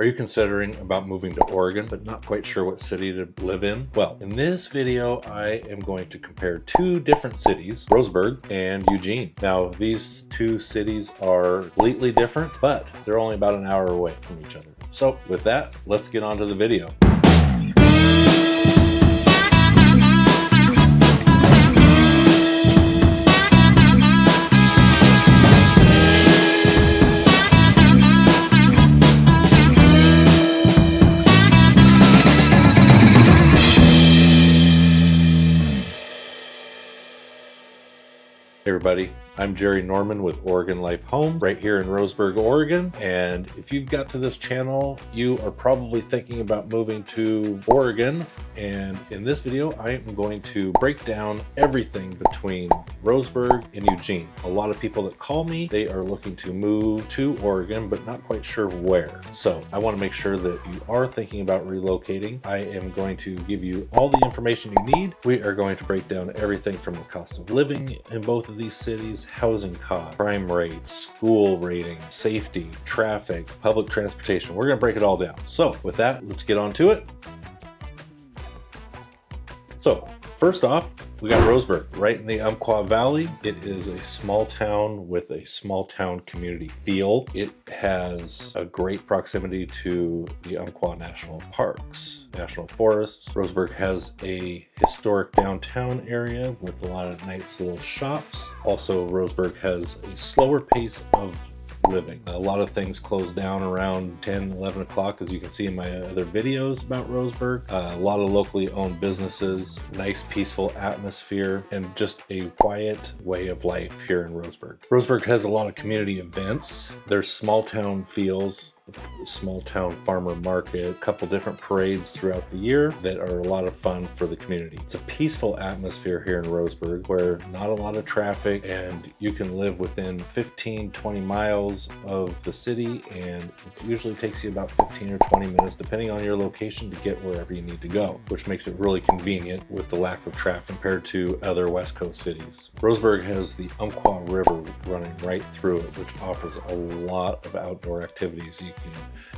Are you considering about moving to Oregon, but not quite sure what city to live in? Well, in this video, I am going to compare two different cities, Roseburg and Eugene. Now, these two cities are completely different, but they're only about an hour away from each other. So with that, let's get on to the video. Hey everybody, I'm Jerry Norman with Oregon Life Home right here in Roseburg, Oregon. And if you've got to this channel, you are probably thinking about moving to Oregon. And in this video, I am going to break down everything between Roseburg and Eugene. A lot of people that call me, they are looking to move to Oregon, but not quite sure where. So I want to make sure that you are thinking about relocating. I am going to give you all the information you need. We are going to break down everything from the cost of living in both of these cities, housing costs, crime rates, school ratings, safety, traffic, public transportation. We're going to break it all down. So with that, let's get on to it. So first off, we got Roseburg right in the Umpqua Valley. It is a small town with a small town community feel. It has a great proximity to the Umpqua National Parks, National Forests. Roseburg has a historic downtown area with a lot of nice little shops. Also, Roseburg has a slower pace of living. A lot of things close down around 10, 11 o'clock, as you can see in my other videos about Roseburg. A lot of locally owned businesses, nice peaceful atmosphere, and just a quiet way of life here in Roseburg. Roseburg has a lot of community events. There's small town feels, small town farmer market, a couple different parades throughout the year that are a lot of fun for the community. It's a peaceful atmosphere here in Roseburg where not a lot of traffic, and you can live within 15-20 miles of the city, and it usually takes you about 15 or 20 minutes depending on your location to get wherever you need to go, which makes it really convenient with the lack of traffic compared to other West Coast cities. Roseburg has the Umpqua River running right through it, which offers a lot of outdoor activities.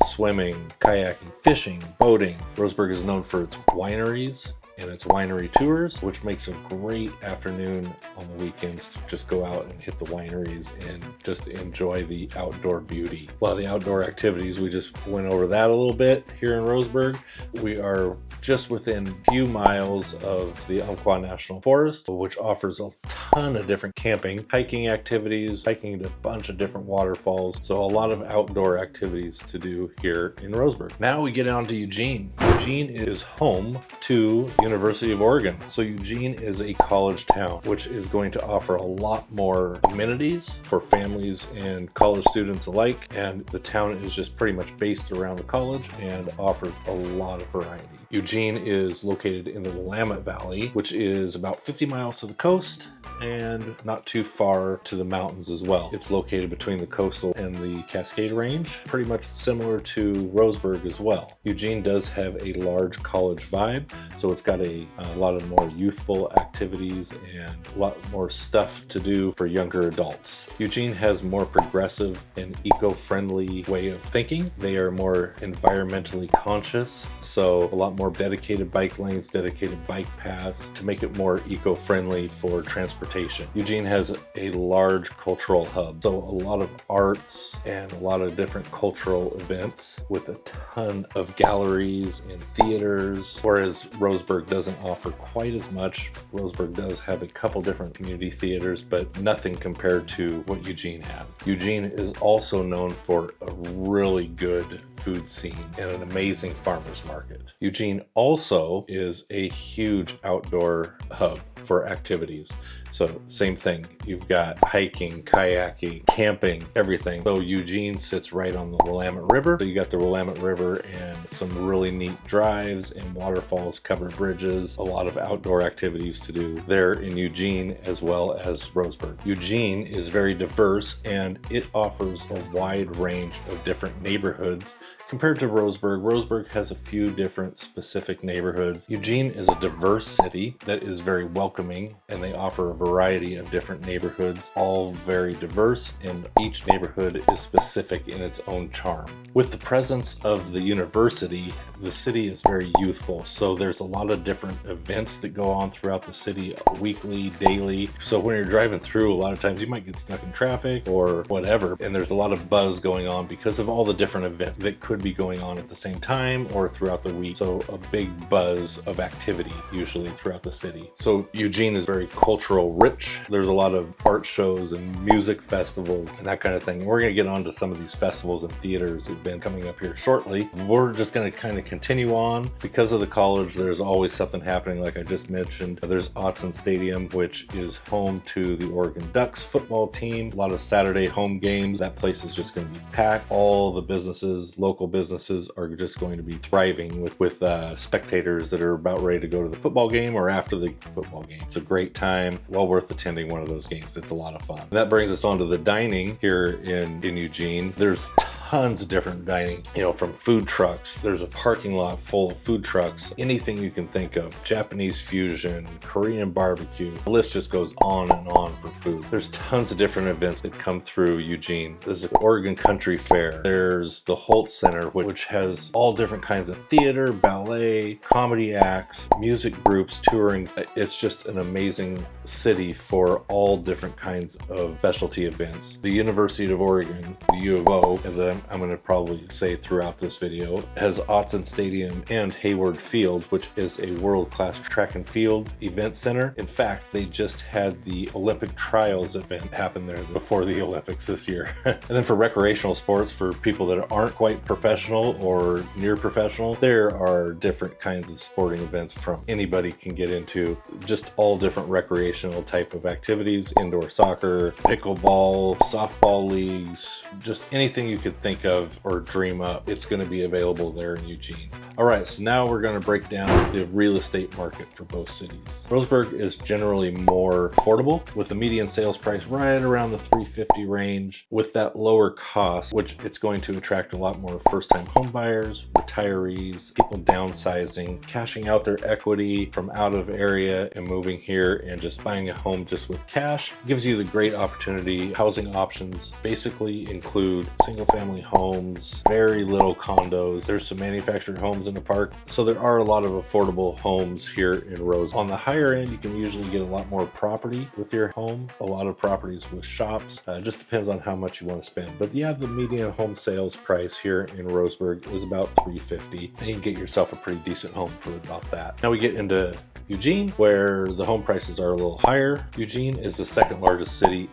Swimming, kayaking, fishing, boating. Roseburg is known for its wineries and its winery tours, which makes a great afternoon on the weekends to just go out and hit the wineries and just enjoy the outdoor beauty. A lot of the outdoor activities, we just went over that a little bit here in Roseburg. We are just within a few miles of the Umpqua National Forest, which offers a ton of different camping, hiking activities, hiking to a bunch of different waterfalls. So a lot of outdoor activities to do here in Roseburg. Now we get on to Eugene. Eugene is home to University of Oregon. So Eugene is a college town, which is going to offer a lot more amenities for families and college students alike. And the town is just pretty much based around the college and offers a lot of variety. Eugene is located in the Willamette Valley, which is about 50 miles to the coast and not too far to the mountains as well. It's located between the coastal and the Cascade Range, pretty much similar to Roseburg as well. Eugene does have a large college vibe, so it's got a lot of more youthful activities and a lot more stuff to do for younger adults. Eugene has more progressive and eco-friendly way of thinking. They are more environmentally conscious, so a lot more dedicated bike lanes, dedicated bike paths to make it more eco-friendly for transportation. Eugene has a large cultural hub, so a lot of arts and a lot of different cultural events with a ton of galleries and theaters, whereas Roseburg doesn't offer quite as much. Roseburg does have a couple different community theaters, but nothing compared to what Eugene has. Eugene is also known for a really good food scene and an amazing farmers market. Eugene also is a huge outdoor hub for activities. So same thing, you've got hiking, kayaking, camping, everything. So Eugene sits right on the Willamette River. So you got the Willamette River and some really neat drives and waterfalls, covered bridges, a lot of outdoor activities to do there in Eugene as well as Roseburg. Eugene is very diverse and it offers a wide range of different neighborhoods Compared to Roseburg, Roseburg has a few different specific neighborhoods. Eugene is a diverse city that is very welcoming, and they offer a variety of different neighborhoods, all very diverse, and each neighborhood is specific in its own charm. With the presence of the university, the city is very youthful, so there's a lot of different events that go on throughout the city, weekly, daily. So when you're driving through, a lot of times you might get stuck in traffic or whatever, and there's a lot of buzz going on because of all the different events that could be going on at the same time or throughout the week. So a big buzz of activity usually throughout the city. So Eugene is very cultural rich. There's a lot of art shows and music festivals and that kind of thing. And we're going to get on to some of these festivals and theaters that have been coming up here shortly. We're just going to kind of continue on. Because of the college, there's always something happening, like I just mentioned. There's Autzen Stadium, which is home to the Oregon Ducks football team. A lot of Saturday home games. That place is just going to be packed. All the businesses, local businesses, are just going to be thriving with spectators that are about ready to go to the football game or after the football game. It's a great time, well worth attending one of those games. It's a lot of fun. And that brings us on to the dining here in Eugene. There's tons of different dining, from food trucks. There's a parking lot full of food trucks, anything you can think of, Japanese fusion, Korean barbecue. The list just goes on and on for food. There's tons of different events that come through Eugene. There's the Oregon Country Fair. There's the Holt Center, which has all different kinds of theater, ballet, comedy acts, music groups touring. It's just an amazing city for all different kinds of specialty events. The University of Oregon, the U of O, as I'm going to probably say throughout this video, has Autzen Stadium and Hayward Field, which is a world-class track and field event center. In fact, they just had the Olympic trials event happen there before the Olympics this year. And then for recreational sports, for people that aren't quite professional or near professional, there are different kinds of sporting events from anybody can get into, just all different recreational type of activities, indoor soccer, pickleball, softball leagues, just anything you could think of or dream up. It's going to be available there in Eugene. All right, so now we're going to break down the real estate market for both cities. Roseburg is generally more affordable, with the median sales price right around the $350 range. With that lower cost, which it's going to attract a lot more first-time home buyers, retirees, people downsizing, cashing out their equity from out of area and moving here and just buying a home just with cash. It gives you the great opportunity. Housing options basically include single-family homes, very little condos. There's some manufactured homes in the park. So there are a lot of affordable homes here in Rose. On the higher end, you can usually get a lot more property with your home. A lot of properties with shops. Just depends on how much you want to spend. But yeah, the median home sales price here in Roseburg is about $350, and you can get yourself a pretty decent home for about that. Now we get into Eugene, where the home prices are a little higher. Eugene is the second largest city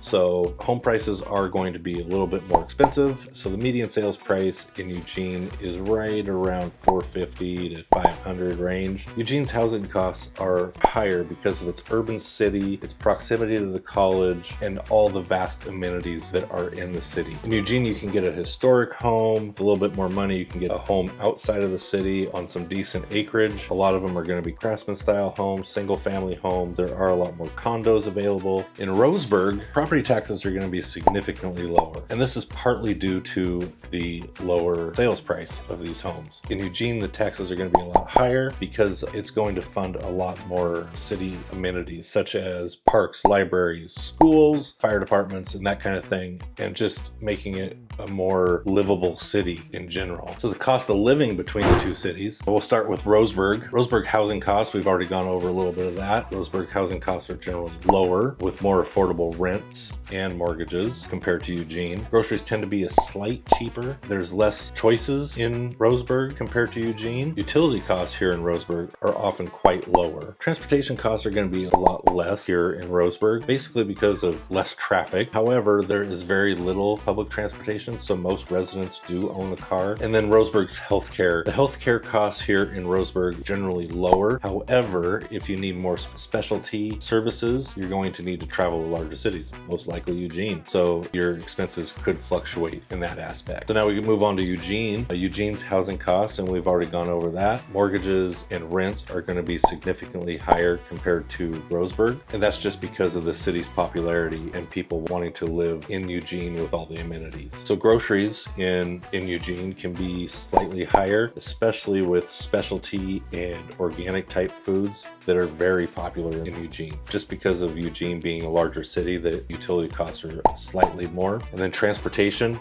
so home prices are going to be a little bit more expensive. So the median sales price in Eugene is right around $450 to $500 range. Eugene's housing costs are higher because of its urban city, its proximity to the college, and all the vast amenities that are in the city. In Eugene, you can get a historic home. With a little bit more money, you can get a home outside of the city on some decent acreage. A lot of them are going to be craftsman style homes, single family homes. There are a lot more condos available. In Roseburg, property taxes are going to be significantly lower, and this is partly due to the lower sales price of these homes. In Eugene, the taxes are going to be a lot higher because it's going to fund a lot more city amenities such as parks, libraries, schools, fire departments, and that kind of thing, and just making it a more livable city in general. So the cost of living between the two cities, we'll start with Roseburg. Roseburg housing costs, we've already gone over a little bit of that. Roseburg housing costs are generally lower with more affordable rents and mortgages compared to Eugene. Groceries tend to be a slight cheaper. There's less choices in Roseburg compared to Eugene. Utility costs here in Roseburg are often quite lower. Transportation costs are going to be a lot less here in Roseburg, basically because of less traffic. However, there is very little public transportation, so most residents do own a car. And then Roseburg's healthcare. The healthcare costs here in Roseburg generally lower. However, However, if you need more specialty services, you're going to need to travel to larger cities, most likely Eugene. So your expenses could fluctuate in that aspect. So now we can move on to Eugene. Eugene's housing costs, and we've already gone over that. Mortgages and rents are going to be significantly higher compared to Roseburg, and that's just because of the city's popularity and people wanting to live in Eugene with all the amenities. So groceries in Eugene can be slightly higher, especially with specialty and organic type foods that are very popular in Eugene. Just because of Eugene being a larger city, the utility costs are slightly more. And then transportation,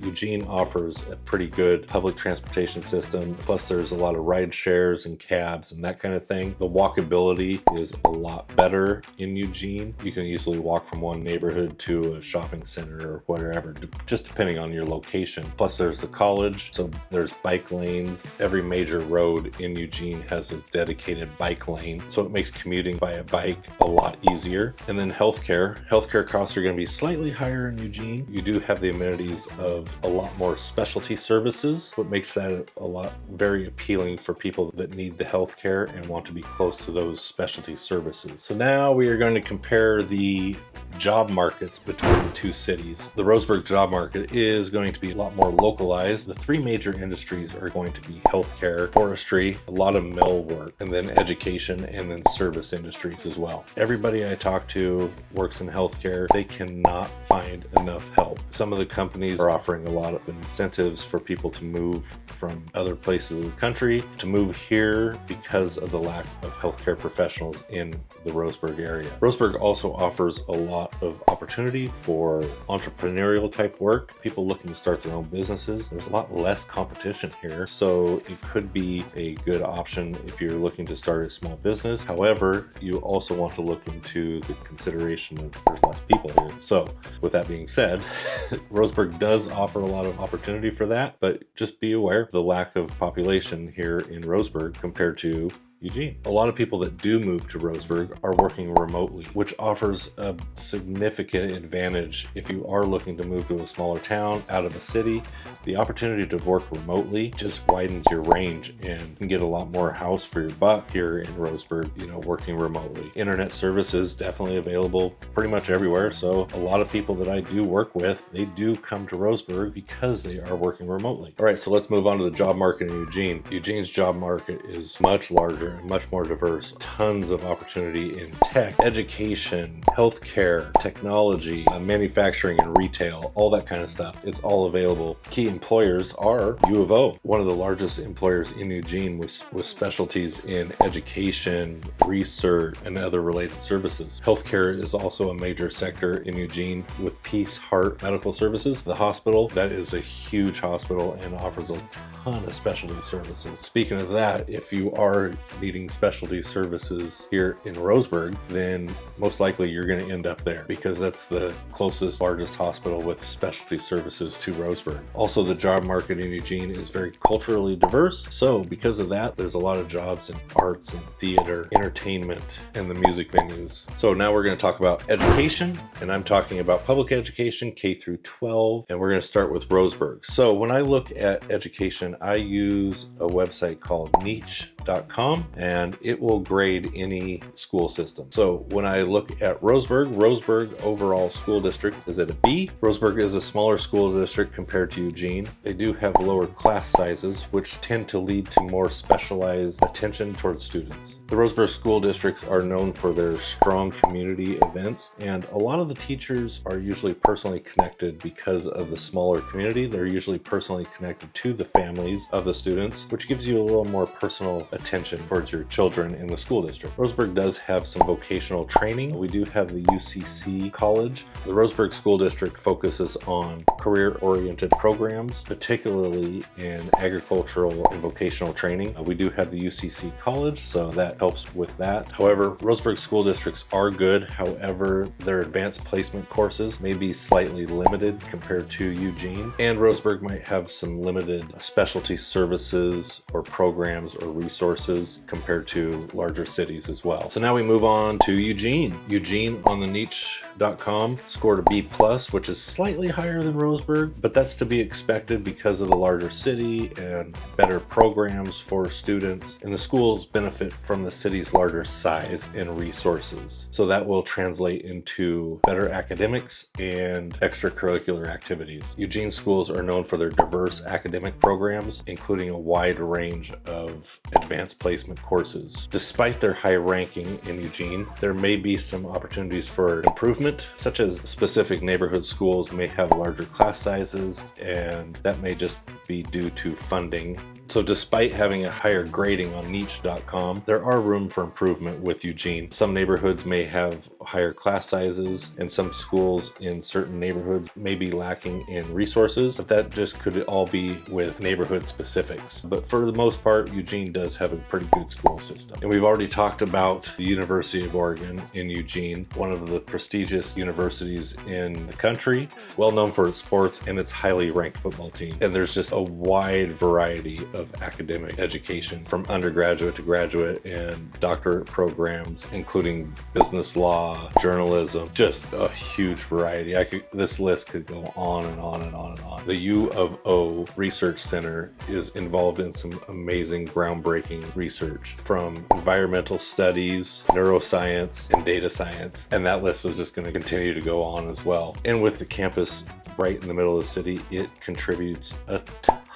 Eugene offers a pretty good public transportation system. Plus there's a lot of ride shares and cabs and that kind of thing. The walkability is a lot better in Eugene. You can easily walk from one neighborhood to a shopping center or whatever, just depending on your location. Plus there's the college, so there's bike lanes. Every major road in Eugene has a dedicated bike lane, so it makes commuting by a bike a lot easier. And then healthcare costs are going to be slightly higher in Eugene. You do have the amenities of a lot more specialty services, what makes that a lot very appealing for people that need the healthcare and want to be close to those specialty services. So now we are going to compare the job markets between the two cities. The Roseburg job market is going to be a lot more localized. The three major industries are going to be healthcare, forestry, a lot of mill work, and then education, and then service industries as well. Everybody I talk to works in healthcare. They cannot find enough help. Some of the companies are offering a lot of incentives for people to move from other places of the country to move here because of the lack of healthcare professionals in the Roseburg area. Roseburg also offers a lot of opportunity for entrepreneurial type work, people looking to start their own businesses. There's a lot less competition here, so it could be a good option if you're looking to start a small business. However, you also want to look into the consideration of there's less people here. So with that being said, Roseburg does offer a lot of opportunity for that, but just be aware of the lack of population here in Roseburg compared to Eugene. A lot of people that do move to Roseburg are working remotely, which offers a significant advantage if you are looking to move to a smaller town out of a city. The opportunity to work remotely just widens your range and you can get a lot more house for your buck here in Roseburg, working remotely. Internet service is definitely available pretty much everywhere, so a lot of people that I do work with, they do come to Roseburg because they are working remotely. All right, so let's move on to the job market in Eugene. Eugene's job market is much larger and much more diverse. Tons of opportunity in tech, education, healthcare, technology, manufacturing and retail, all that kind of stuff. It's all available. Key employers are U of O, one of the largest employers in Eugene with specialties in education, research, and other related services. Healthcare is also a major sector in Eugene with Peace Heart Medical Services. The hospital, that is a huge hospital and offers a ton of specialty services. Speaking of that, if you are needing specialty services here in Roseburg, then most likely you're going to end up there because that's the closest, largest hospital with specialty services to Roseburg. Also, the job market in Eugene is very culturally diverse. So because of that, there's a lot of jobs in arts and theater, entertainment, and the music venues. So now we're going to talk about education, and I'm talking about public education, K through 12, and we're going to start with Roseburg. So when I look at education, I use a website called niche.com, and it will grade any school system. So when I look at Roseburg overall school district is at a B. Roseburg is a smaller school district compared to Eugene. They do have lower class sizes, which tend to lead to more specialized attention towards students. The Roseburg school districts are known for their strong community events, and a lot of the teachers are usually personally connected because of the smaller community. They're usually personally connected to the families of the students, which gives you a little more personal attention towards your children in the school district. Roseburg does have some vocational training. We do have the UCC College. The Roseburg School District focuses on career-oriented programs, particularly in agricultural and vocational training. We do have the UCC College, so that helps with that. However, Roseburg school districts are good. However, their advanced placement courses may be slightly limited compared to Eugene, and Roseburg might have some limited specialty services or programs or resources compared to larger cities as well. So now we move on to Eugene. Eugene on the niche niche.com scored a B+, which is slightly higher than Roseburg, but that's to be expected because of the larger city and better programs for students, and the schools benefit from the city's larger size and resources. So that will translate into better academics and extracurricular activities. Eugene schools are known for their diverse academic programs, including a wide range of advanced placement courses. Despite their high ranking in Eugene, there may be some opportunities for improvement, such as specific neighborhood schools may have larger class sizes, and that may just be due to funding. So despite having a higher grading on niche.com, there are room for improvement with Eugene. Some neighborhoods may have higher class sizes, and some schools in certain neighborhoods may be lacking in resources, but that just could all be with neighborhood specifics. But for the most part, Eugene does have a pretty good school system. And we've already talked about the University of Oregon in Eugene, one of the prestigious universities in the country, well known for its sports and its highly ranked football team. And there's just a wide variety of academic education, from undergraduate to graduate, and doctorate programs, including business law, journalism, just a huge variety. This list could go on and on and on and on. The U of O Research Center is involved in some amazing, groundbreaking research, from environmental studies, neuroscience, and data science. And that list is just going to continue to go on as well. And with the campus right in the middle of the city, it contributes a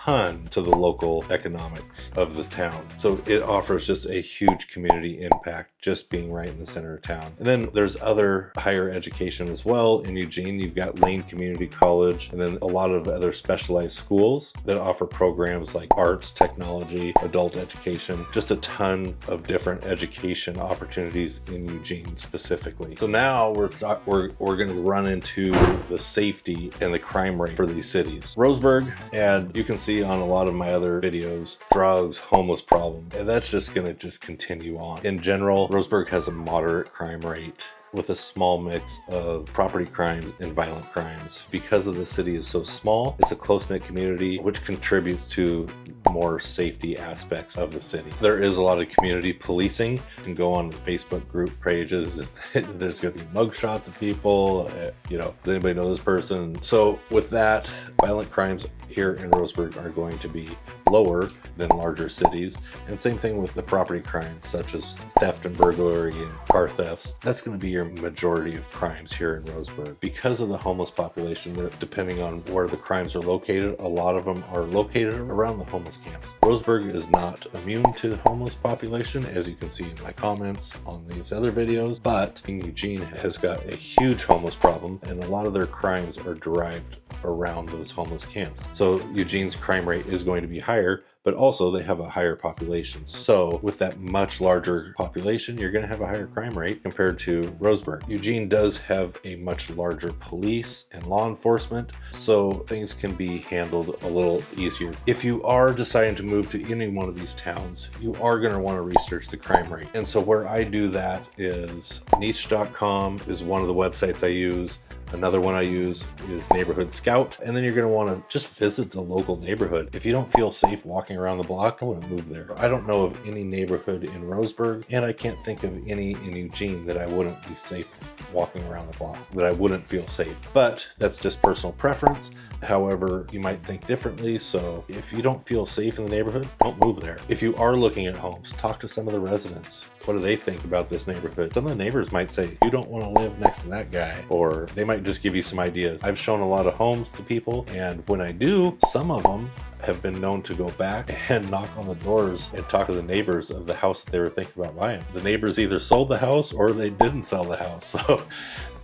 ton to the local economics of the town. So it offers just a huge community impact just being right in the center of town. And then there's other higher education as well. In Eugene, you've got Lane Community College, and then a lot of other specialized schools that offer programs like arts, technology, adult education, just a ton of different education opportunities in Eugene specifically. So now we're going to run into the safety and the crime rate for these cities. Roseburg, and you can see on a lot of my other videos, drugs, homeless problem, and that's just going to continue on. In general, Roseburg has a moderate crime rate with a small mix of property crimes and violent crimes. Because of the city is so small, it's a close-knit community, which contributes to more safety aspects of the city. There is a lot of community policing. You can go on Facebook group pages. There's going to be mugshots of people. Does anybody know this person? So with that, violent crimes here in Roseburg are going to be lower than larger cities. And same thing with the property crimes, such as theft and burglary and car thefts. That's going to be your majority of crimes here in Roseburg. Because of the homeless population, depending on where the crimes are located, a lot of them are located around the homeless camps. Roseburg is not immune to the homeless population, as you can see in my comments on these other videos, but Eugene has got a huge homeless problem, and a lot of their crimes are derived around those homeless camps. So Eugene's crime rate is going to be higher, but also they have a higher population. So with that much larger population, you're going to have a higher crime rate compared to Roseburg. Eugene does have a much larger police and law enforcement, so things can be handled a little easier. If you are deciding to move to any one of these towns, you are going to want to research the crime rate. And so where I do that is niche.com is one of the websites I use. Another one I use is Neighborhood Scout. And then you're going to want to just visit the local neighborhood. If you don't feel safe walking around the block, I wouldn't move there. I don't know of any neighborhood in Roseburg, and I can't think of any in Eugene that I wouldn't be safe walking around the block, that I wouldn't feel safe. But that's just personal preference. However, you might think differently, so if you don't feel safe in the neighborhood, don't move there. If you are looking at homes, talk to some of the residents. What do they think about this neighborhood? Some of the neighbors might say, you don't want to live next to that guy, or they might just give you some ideas. I've shown a lot of homes to people, and when I do, some of them have been known to go back and knock on the doors and talk to the neighbors of the house that they were thinking about buying. The neighbors either sold the house or they didn't sell the house. So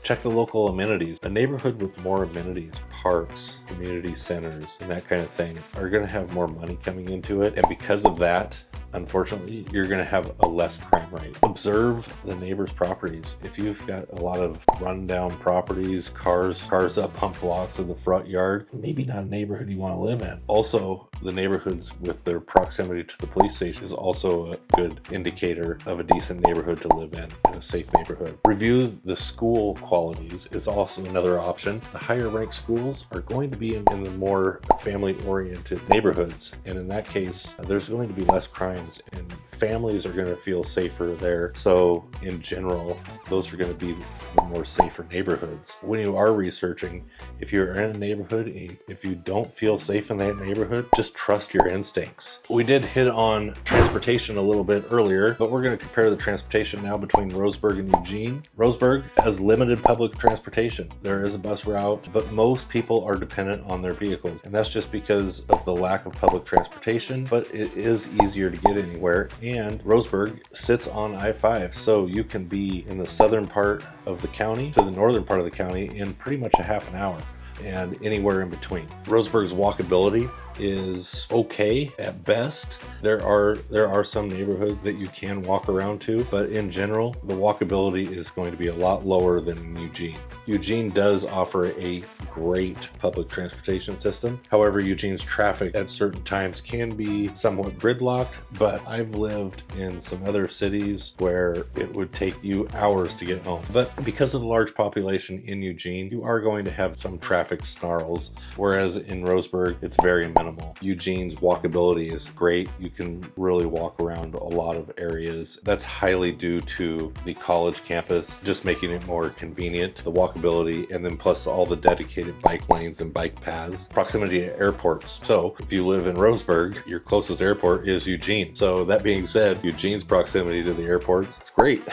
check the local amenities. A neighborhood with more amenities, parks, community centers, and that kind of thing are going to have more money coming into it. And because of that, unfortunately, you're going to have a less crime rate. Observe the neighbors' properties. If you've got a lot of rundown properties, cars up on blocks of the front yard, maybe not a neighborhood you want to live in. Also, the neighborhoods with their proximity to the police station is also a good indicator of a decent neighborhood to live in a safe neighborhood. Review the school qualities is also another option. The higher ranked schools are going to be in the more family-oriented neighborhoods, and in that case, there's going to be less crimes and families are going to feel safer there. So in general, those are going to be the more safer neighborhoods. When you are researching, if you're in a neighborhood, if you don't feel safe in that neighborhood, just trust your instincts. We did hit on transportation a little bit earlier, but we're going to compare the transportation now between Roseburg and Eugene. Roseburg has limited public transportation. There is a bus route, but most people are dependent on their vehicles, and that's just because of the lack of public transportation, but it is easier to get anywhere. And Roseburg sits on I-5, so you can be in the southern part of the county to the northern part of the county in pretty much a half an hour, and anywhere in between. Roseburg's walkability is okay at best. There are some neighborhoods that you can walk around to, but in general, the walkability is going to be a lot lower than Eugene. Eugene does offer a great public transportation system. However, Eugene's traffic at certain times can be somewhat gridlocked, but I've lived in some other cities where it would take you hours to get home. But because of the large population in Eugene, you are going to have some traffic snarls, whereas in Roseburg, it's very minimal. Eugene's walkability is great. You can really walk around a lot of areas. That's highly due to the college campus, just making it more convenient, the walkability, and then plus all the dedicated bike lanes and bike paths. Proximity to airports. So if you live in Roseburg, your closest airport is Eugene. So that being said, Eugene's proximity to the airports, it's great.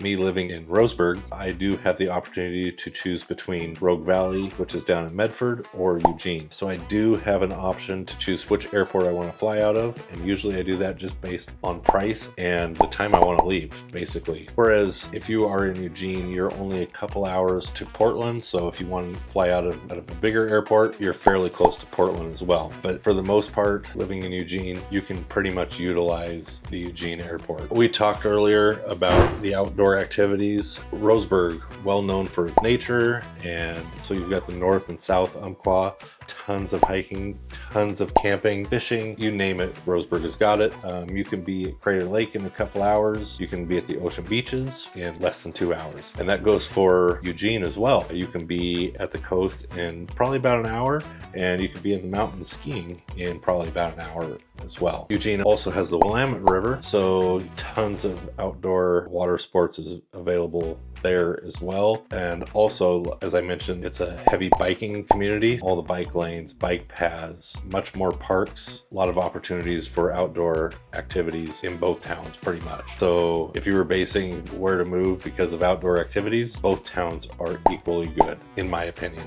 Me living in Roseburg, I do have the opportunity to choose between Rogue Valley, which is down in Medford, or Eugene. So I do have an option to choose which airport I want to fly out of, and usually I do that just based on price and the time I want to leave, basically. Whereas if you are in Eugene, you're only a couple hours to Portland, so if you want to fly out of a bigger airport, you're fairly close to Portland as well. But for the most part, living in Eugene, you can pretty much utilize the Eugene airport. We talked earlier about the outdoor activities. Roseburg, well known for its nature, and so you've got the north and south Umpqua, tons of hiking, tons of camping, fishing, you name it, Roseburg has got it. You can be at Crater Lake in a couple hours. You can be at the ocean beaches in less than 2 hours. And that goes for Eugene as well. You can be at the coast in probably about an hour, and you can be in the mountains skiing in probably about an hour as well. Eugene also has the Willamette River, so tons of outdoor water sports is available there as well. And also, as I mentioned, it's a heavy biking community. All the bike lanes, bike paths, much more parks, a lot of opportunities for outdoor activities in both towns pretty much. So if you were basing where to move because of outdoor activities, both towns are equally good, in my opinion.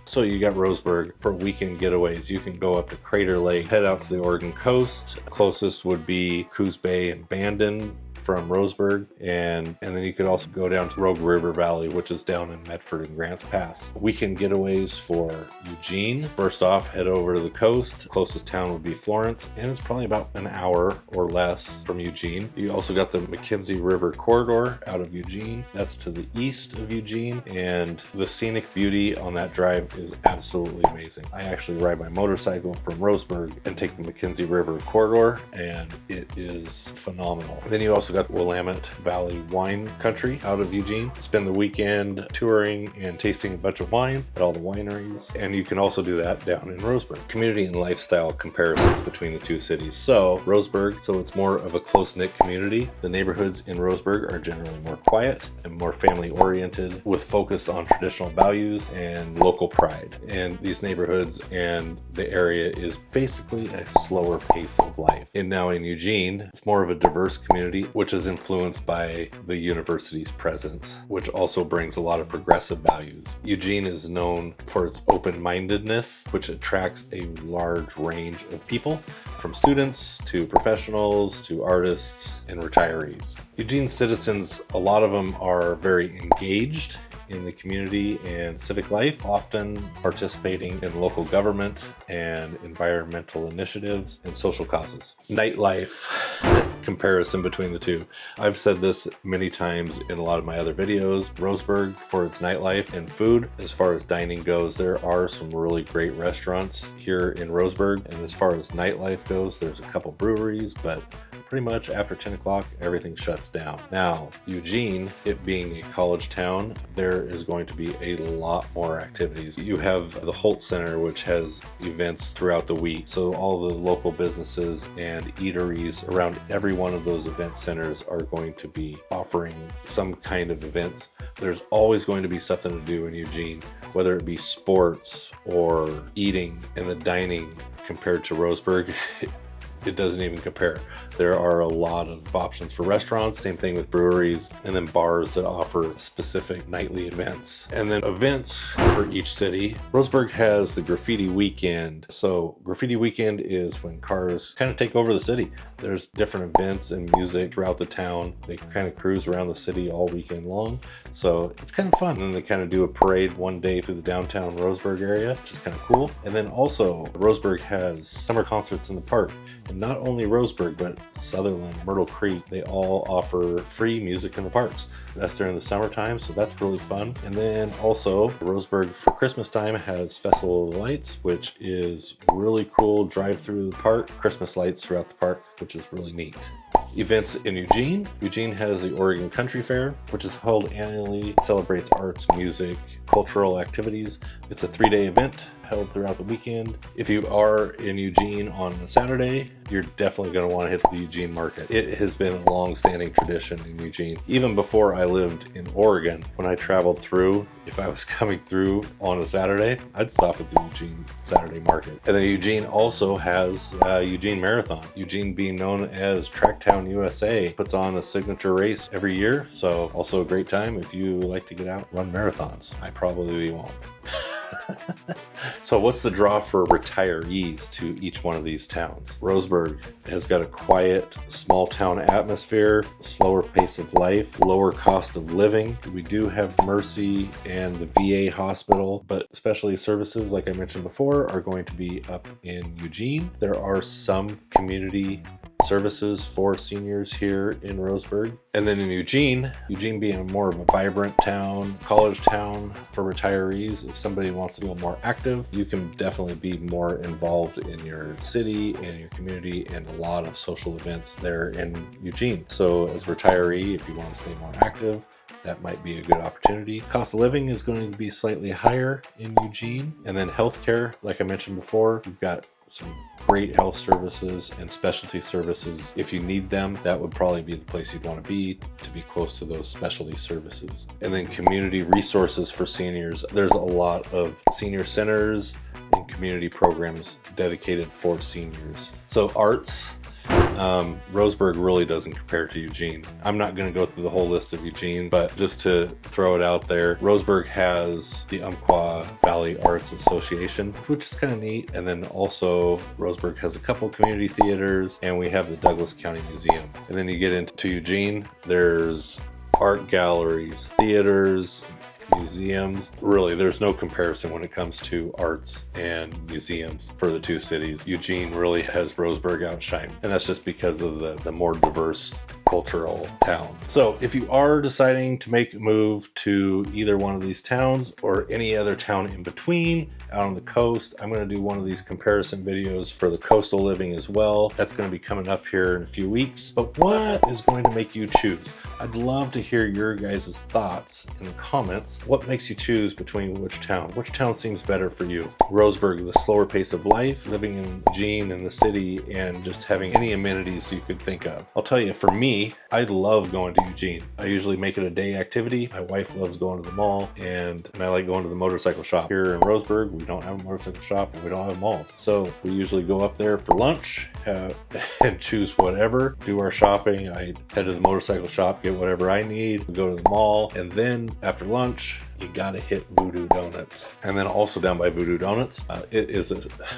So you got Roseburg for weekend getaways. You can go up to Crater Lake, head out to the Oregon coast. Closest would be Coos Bay and Bandon from Roseburg, and then you could also go down to Rogue River Valley, which is down in Medford and Grants Pass. Weekend getaways for Eugene. First off, head over to the coast. Closest town would be Florence, and it's probably about an hour or less from Eugene. You also got the McKenzie River corridor out of Eugene. That's to the east of Eugene, and the scenic beauty on that drive is absolutely amazing. I actually ride my motorcycle from Roseburg and take the McKenzie River corridor, and it is phenomenal. Then you also got Willamette Valley wine country out of Eugene. Spend the weekend touring and tasting a bunch of wines at all the wineries, and you can also do that down in Roseburg. Community and lifestyle comparisons between the two cities. So Roseburg, so it's more of a close-knit community. The neighborhoods in Roseburg are generally more quiet and more family-oriented, with focus on traditional values and local pride. And these neighborhoods and the area is basically a slower pace of life. And now in Eugene, it's more of a diverse community, which is influenced by the university's presence, which also brings a lot of progressive values. Eugene is known for its open-mindedness, which attracts a large range of people, from students to professionals to artists and retirees. Eugene's citizens, a lot of them are very engaged in the community and civic life, often participating in local government and environmental initiatives and social causes. Nightlife comparison between the two. I've said this many times in a lot of my other videos. Roseburg for its nightlife and food. As far as dining goes, there are some really great restaurants here in Roseburg, and as far as nightlife goes, there's a couple breweries, but pretty much after 10 o'clock, everything shuts down. Now, Eugene, it being a college town, there is going to be a lot more activities. You have the Holt Center, which has events throughout the week. So all the local businesses and eateries around every one of those event centers are going to be offering some kind of events. There's always going to be something to do in Eugene, whether it be sports or eating, and the dining compared to Roseburg, it doesn't even compare. There are a lot of options for restaurants, same thing with breweries, and then bars that offer specific nightly events. And then events for each city. Roseburg has the graffiti weekend. So graffiti weekend is when cars kind of take over the city. There's different events and music throughout the town. They kind of cruise around the city all weekend long. So it's kind of fun, and they kind of do a parade one day through the downtown Roseburg area, which is kind of cool. And then also Roseburg has summer concerts in the park. And not only Roseburg, but Sutherland, Myrtle Creek, they all offer free music in the parks. That's during the summertime, so that's really fun. And then also Roseburg for Christmas time has Festival of the Lights, which is really cool. Drive through the park, Christmas lights throughout the park, which is really neat. Events in Eugene. Eugene has the Oregon Country Fair, which is held annually. It celebrates arts, music, cultural activities. It's a 3-day event held throughout the weekend. If you are in Eugene on a Saturday, you're definitely going to want to hit the Eugene market. It has been a long-standing tradition in Eugene. Even before I lived in Oregon, when I traveled through, if I was coming through on a Saturday, I'd stop at the Eugene Saturday market. And then Eugene also has Eugene Marathon. Eugene, being known as Tracktown USA, puts on a signature race every year. So also a great time if you like to get out and run marathons. I probably won't. So what's the draw for retirees to each one of these towns? Roseburg has got a quiet, small town atmosphere, slower pace of life, lower cost of living. We do have Mercy and the VA hospital, but specialty services, like I mentioned before, are going to be up in Eugene. There are some community services for seniors here in Roseburg. And then in Eugene being more of a vibrant town, college town for retirees, if somebody wants to feel more active, you can definitely be more involved in your city and your community, and a lot of social events there in Eugene. So as a retiree, if you want to stay more active, that might be a good opportunity. Cost of living is going to be slightly higher in Eugene. And then healthcare, like I mentioned before, you've got some great health services and specialty services. If you need them, that would probably be the place you'd want to be close to those specialty services. And then community resources for seniors. There's a lot of senior centers and community programs dedicated for seniors. So arts, Roseburg really doesn't compare to Eugene. I'm not going to go through the whole list of Eugene, but just to throw it out there, Roseburg has the Umpqua Valley Arts Association, which is kind of neat. And then also Roseburg has a couple community theaters, and we have the Douglas County Museum. And then you get into Eugene, there's art galleries, theaters, museums. Really, there's no comparison when it comes to arts and museums for the two cities. Eugene really has Roseburg outshine, and that's just because of the more diverse cultural town. So if you are deciding to make a move to either one of these towns or any other town in between out on the coast, I'm going to do one of these comparison videos for the coastal living as well. That's going to be coming up here in a few weeks. But what is going to make you choose? I'd love to hear your guys' thoughts in the comments. What makes you choose between which town? Which town seems better for you? Roseburg, the slower pace of life, living in Eugene in the city, and just having any amenities you could think of. I'll tell you, for me, I love going to Eugene. I usually make it a day activity. My wife loves going to the mall, and I like going to the motorcycle shop. Here in Roseburg, we don't have a motorcycle shop and we don't have malls. So we usually go up there for lunch and choose whatever, do our shopping. I head to the motorcycle shop, get whatever I need, we go to the mall, and then after lunch, you gotta hit Voodoo Donuts. And then also down by Voodoo Donuts,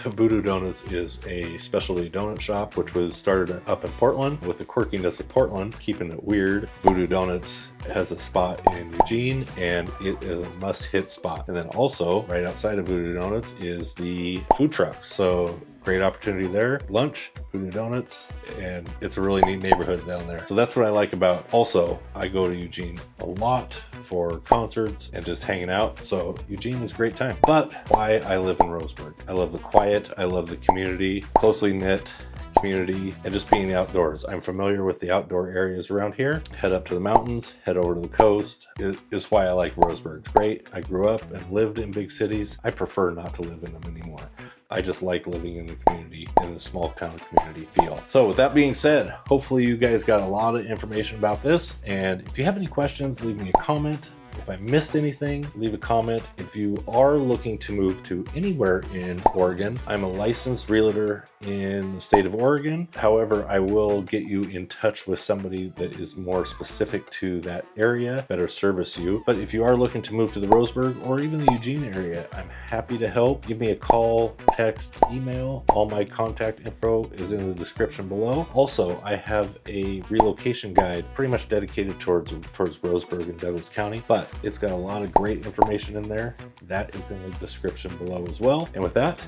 Voodoo Donuts is a specialty donut shop which was started up in Portland. With the quirkiness of Portland, keeping it weird, Voodoo Donuts has a spot in Eugene, and it is a must-hit spot. And then also right outside of Voodoo Donuts is the food trucks. So great opportunity there. Lunch, Voodoo Donuts, and it's a really neat neighborhood down there. So that's what I like about. Also, I go to Eugene a lot for concerts and just hanging out. So Eugene is a great time. But why I live in Roseburg. I love the quiet. I love the community, closely knit community, and just being outdoors. I'm familiar with the outdoor areas around here. Head up to the mountains, head over to the coast is why I like Roseburg. It's great. I grew up and lived in big cities. I prefer not to live in them anymore. I just like living in the community, in the small town community feel. So with that being said, hopefully you guys got a lot of information about this. And if you have any questions, leave me a comment. If I missed anything, leave a comment. If you are looking to move to anywhere in Oregon, I'm a licensed realtor in the state of Oregon. However, I will get you in touch with somebody that is more specific to that area, better service you. But if you are looking to move to the Roseburg or even the Eugene area, I'm happy to help. Give me a call, text, email. All my contact info is in the description below. Also, I have a relocation guide pretty much dedicated towards Roseburg and Douglas County, but it's got a lot of great information in there. That is in the description below as well. And with that,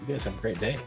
you guys have a great day.